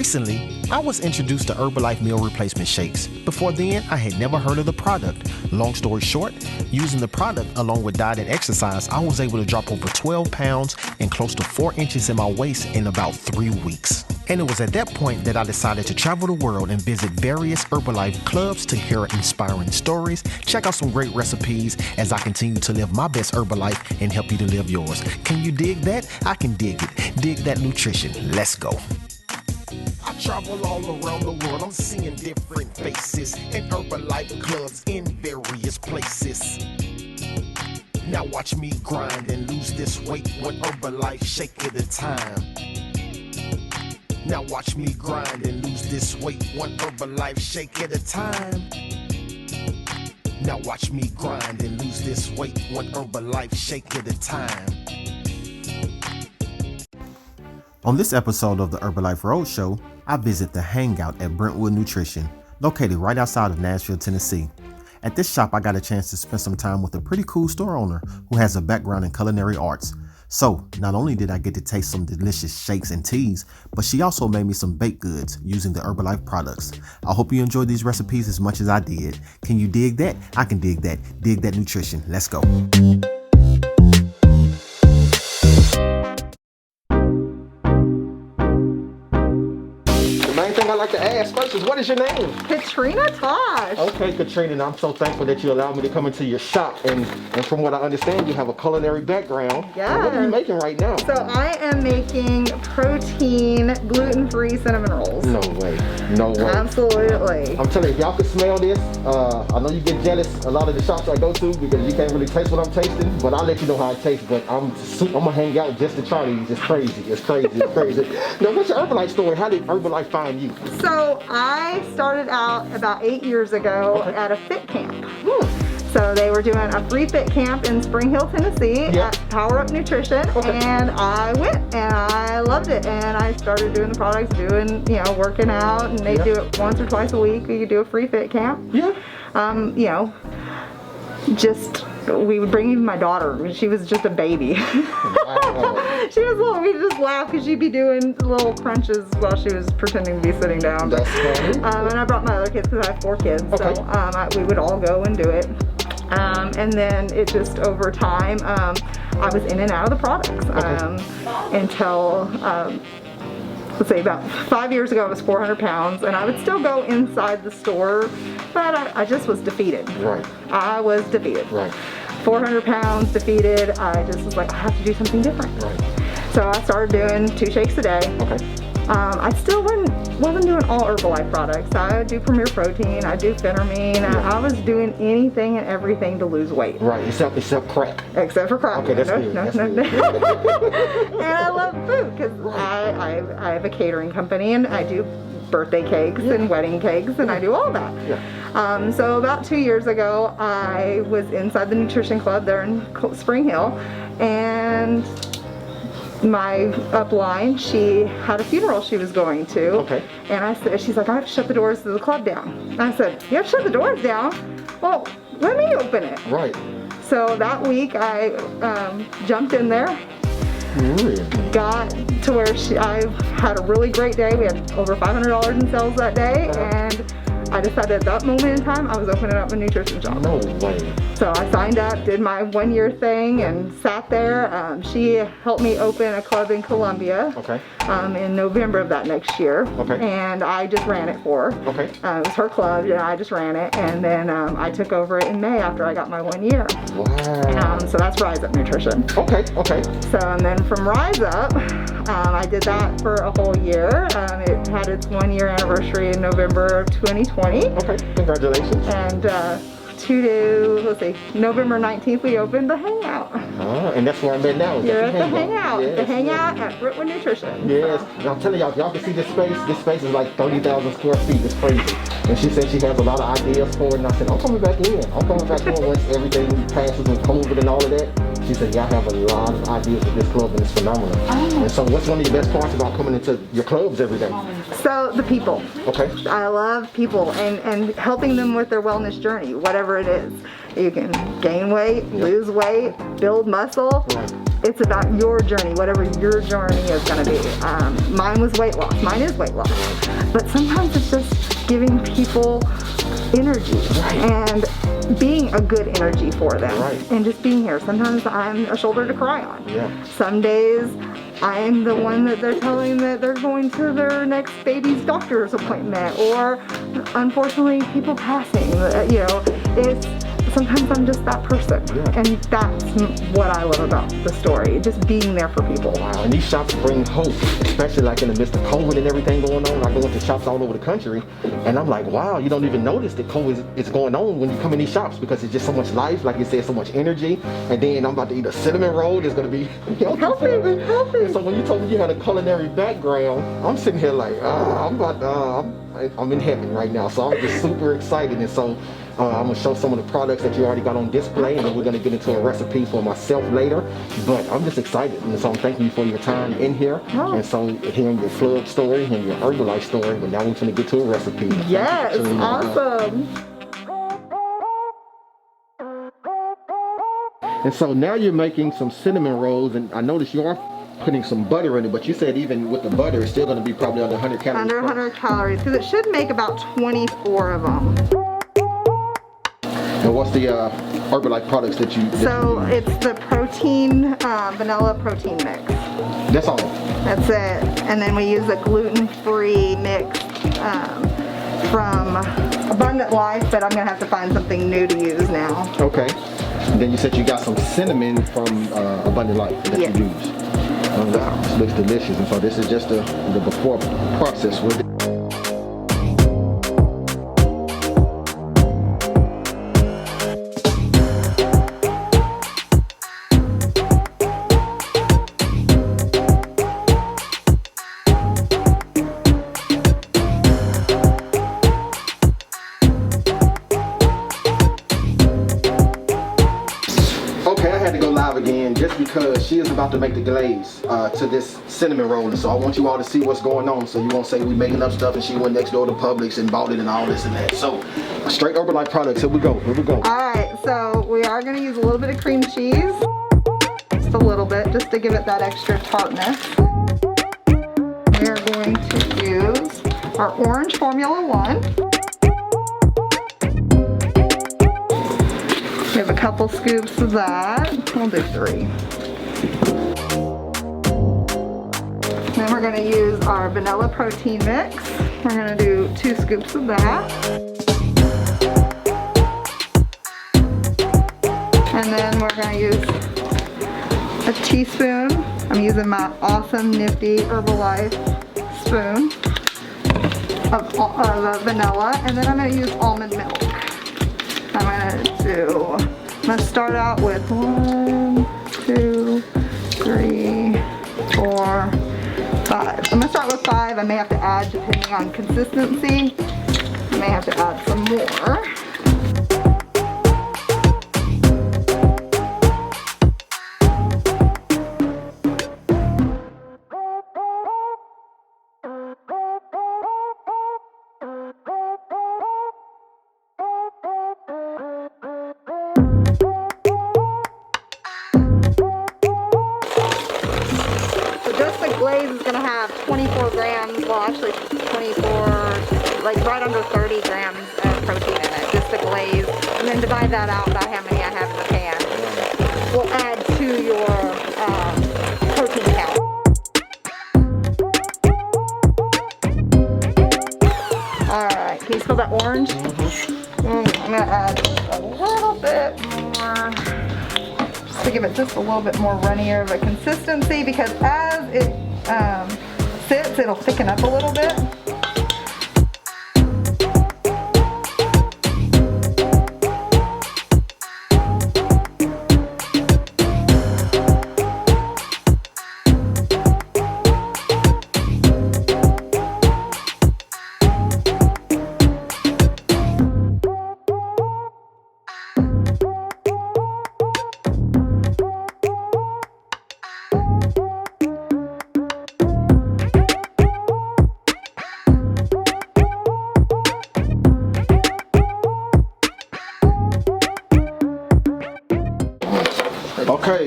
Recently, I was introduced to Herbalife meal replacement shakes. Before then, I had never heard of the product. Long story short, using the product along with diet and exercise, I was able to drop over 12 pounds and close to 4 inches in my waist in about 3 weeks. And it was at that point that I decided to travel the world and visit various Herbalife clubs to hear inspiring stories, check out some great recipes as I continue to live my best Herbalife and help you to live yours. Can you dig that? I can dig it. Dig that nutrition. Let's go. I travel all around the world, I'm seeing different faces and Herbalife clubs in various places. Now watch me grind and lose this weight one Herbalife shake at a time. Now watch me grind and lose this weight one Herbalife shake at a time. Now watch me grind and lose this weight one Herbalife shake at a time. On this episode of the Herbalife Roadshow, I visit the Hangout at Brentwood Nutrition, located right outside of Nashville, Tennessee. At this shop, I got a chance to spend some time with a pretty cool store owner who has a background in culinary arts. So, not only did I get to taste some delicious shakes and teas, but she also made me some baked goods using the Herbalife products. I hope you enjoyed these recipes as much as I did. Can you dig that? I can dig that. Dig that nutrition. Let's go. I like to ask first is, what is your name? Katrina Tosh. Okay, Katrina, and I'm so thankful that you allowed me to come into your shop. And from what I understand, you have a culinary background. Yeah. What are you making right now? So I am making protein, gluten-free cinnamon rolls. No way. No way. Absolutely. I'm telling you, if y'all could smell this, I know you get jealous a lot of the shops I go to because you can't really taste what I'm tasting, but I'll let you know how it tastes. But I'm gonna hang out just to try these. It's crazy. It's crazy. It's crazy. Now, what's your Herbalife story? How did Herbalife find you? So I started out about 8 years ago at a fit camp. So they were doing a free fit camp in Spring Hill, Tennessee at Power Up Nutrition, and I went and I loved it. And I started doing the products, working out, and they do it once or twice a week. You could do a free fit camp. We would bring even my daughter. She was just a baby. Wow. She was little. We just laugh because she'd be doing little crunches while she was pretending to be sitting down. That's funny. And I brought my other kids because I have 4 kids. Okay. So we would all go and do it. And then it just over time, I was in and out of the products until let's say about 5 years ago I was 400 pounds, and I would still go inside the store, but I just was defeated. Right. I was defeated. Right. 400 pounds defeated. I just was like, I have to do something different. Right. So I started doing 2 shakes a day. Okay. I still wasn't doing all Herbalife products. I do Premier Protein, I do Phentermine. I was doing anything and everything to lose weight. Right, except crack. Except for crack. Okay, that's good. No. And I love food because I have a catering company and I do birthday cakes and wedding cakes and I do all that. Yeah. So about 2 years ago, I was inside the nutrition club there in Spring Hill, and my upline, she had a funeral she was going to. Okay. And I said, she's like, I have to shut the doors to the club down. And I said, you have to shut the doors down? Well, let me open it. Right. So that week I jumped in there. Really? Got to where I had a really great day. We had over $500 in sales that day, and I decided at that moment in time I was opening up a nutrition shop. No way. So I signed up, did my 1 year thing, and sat there. She helped me open a club in Columbia. Okay. In November of that next year. Okay. And I just ran it for her. Okay. It was her club, and I just ran it. And then I took over it in May after I got my 1 year. Wow. So that's Rise Up Nutrition. Okay. Okay. So, and then from Rise Up, I did that for a whole year. It had its 1 year anniversary in November of 2020. Okay. Congratulations. And November 19th, we opened the Hangout. And that's where I'm at now. You're at the Hangout. Yes, the Hangout at Brentwood Nutrition. Yes. And I'm telling y'all, if y'all can see this space is like 30,000 square feet. It's crazy. And she said she has a lot of ideas for it. And I said, I'm coming back in. I'm coming back in once everything passes with COVID and all of that. She said, y'all have a lot of ideas with this club, and it's phenomenal. And so what's one of your best parts about coming into your clubs every day? So the people. Okay. I love people and helping them with their wellness journey, whatever it is. You can gain weight, lose weight, build muscle. Right. it's about your journey, whatever your journey is going to be. Mine was weight loss. Mine is weight loss. But sometimes it's just giving people energy and being a good energy for them, and just being here. Sometimes I'm a shoulder to cry on. Some days I'm the one that they're telling that they're going to their next baby's doctor's appointment, or unfortunately people passing. You know, it's sometimes I'm just that person, and that's what I love about the story, just being there for people. Wow, and these shops bring hope, especially like in the midst of COVID and everything going on. I go into shops all over the country, and I'm like, wow, you don't even notice that COVID is going on when you come in these shops, because it's just so much life, like you said, so much energy. And then I'm about to eat a cinnamon roll that's going to be healthy. And so when you told me you had a culinary background, I'm sitting here like, I'm in heaven right now. So I'm just super excited. And so I'm going to show some of the products that you already got on display, and then we're going to get into a recipe for myself later. But I'm just excited, and so I'm thanking you for your time in here. And so hearing your flood story and your Herbalife story, but now we're going to get to a recipe. Yes, awesome. And so now you're making some cinnamon rolls, and I noticed you are putting some butter in it, but you said even with the butter, it's still going to be probably under 100 calories. Under 100 calories, because it should make about 24 of them. And what's the Herbalife products that you use? It's the protein, vanilla protein mix. That's all? That's it. And then we use a gluten-free mix from Abundant Life, but I'm going to have to find something new to use now. Okay. And then you said you got some cinnamon from Abundant Life that you use. Oh, wow, this looks delicious. And so this is just the before process with it. Again, just because she is about to make the glaze to this cinnamon roll, and so I want you all to see what's going on, so you won't say we making up stuff and she went next door to Publix and bought it and all this and that. So straight Herbalife products. Here we go. All right, so we are going to use a little bit of cream cheese, just a little bit, just to give it that extra tartness. We are going to use our orange Formula 1. We have a couple scoops of that. We'll do 3. Then we're going to use our vanilla protein mix. We're going to do 2 scoops of that. And then we're going to use a teaspoon. I'm using my awesome nifty Herbalife spoon of vanilla. And then I'm going to use almond milk. I'm gonna start out with 1, 2, 3, 4, 5. I'm gonna start with 5. I may have to add depending on consistency. I may have to add some more. Glaze is going to have 24 grams, well actually 24, like right under 30 grams of protein in it, just the glaze. And then divide that out by how many I have in the pan. Will add to your protein count. Alright, can you smell that orange? I'm going to add a little bit more, just to give it just a little bit more runnier of a consistency, because as it sits, it'll thicken up a little bit.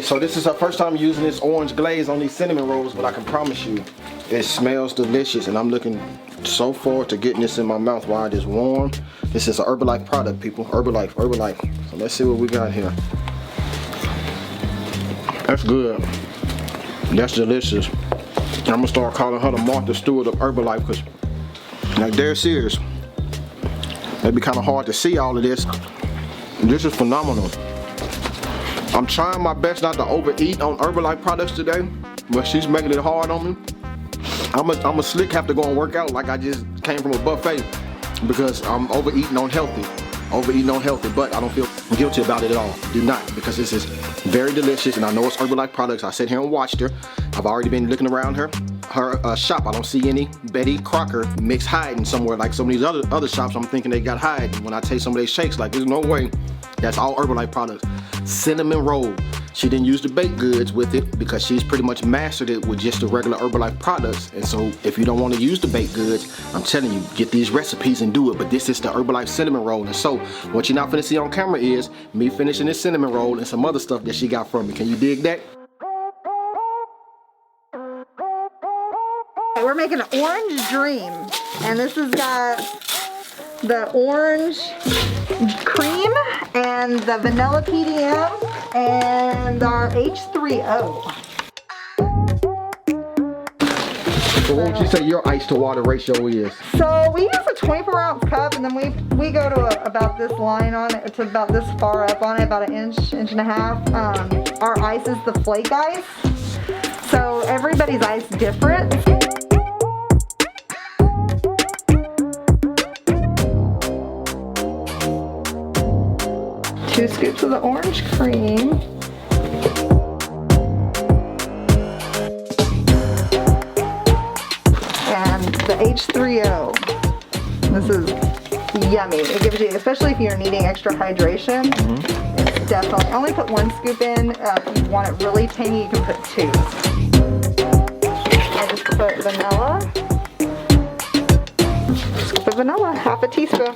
so this is our first time using this orange glaze on these cinnamon rolls, but I can promise you, it smells delicious, and I'm looking so forward to getting this in my mouth while it is warm. This is an Herbalife product, people. Herbalife. So let's see what we got here. That's good. That's delicious. I'm gonna start calling her the Martha Stewart of Herbalife, because like they're serious. It'd be kind of hard to see all of this. This is phenomenal. I'm trying my best not to overeat on Herbalife products today, but she's making it hard on me. I'm a slick have to go and work out like I just came from a buffet, because I'm overeating on healthy, but I don't feel guilty about it at all. Do not, because this is very delicious, and I know it's Herbalife products. I sat here and watched her. I've already been looking around her shop. I don't see any Betty Crocker mix hiding somewhere like some of these other shops. I'm thinking they got hiding. When I taste some of these shakes, like there's no way. That's all Herbalife products. Cinnamon roll. She didn't use the baked goods with it because she's pretty much mastered it with just the regular Herbalife products. And so if you don't want to use the baked goods, I'm telling you, get these recipes and do it. But this is the Herbalife cinnamon roll. And so what you're not finna see on camera is me finishing this cinnamon roll and some other stuff that she got from me. Can you dig that? We're making an orange dream, and this has got the orange cream and the vanilla PDM and our H3O. So what would you say your ice to water ratio is? So we use a 24-ounce cup, and then we go to about this line on it. It's about this far up on it, about an inch and a half. Our ice is the flake ice, so everybody's ice different. 2 scoops of the orange cream. And the H3O. This is yummy. It gives you, especially if you're needing extra hydration, it's definitely, I only put 1 scoop in. If you want it really tangy, you can put 2. I just put vanilla. Scoop of vanilla, half a teaspoon.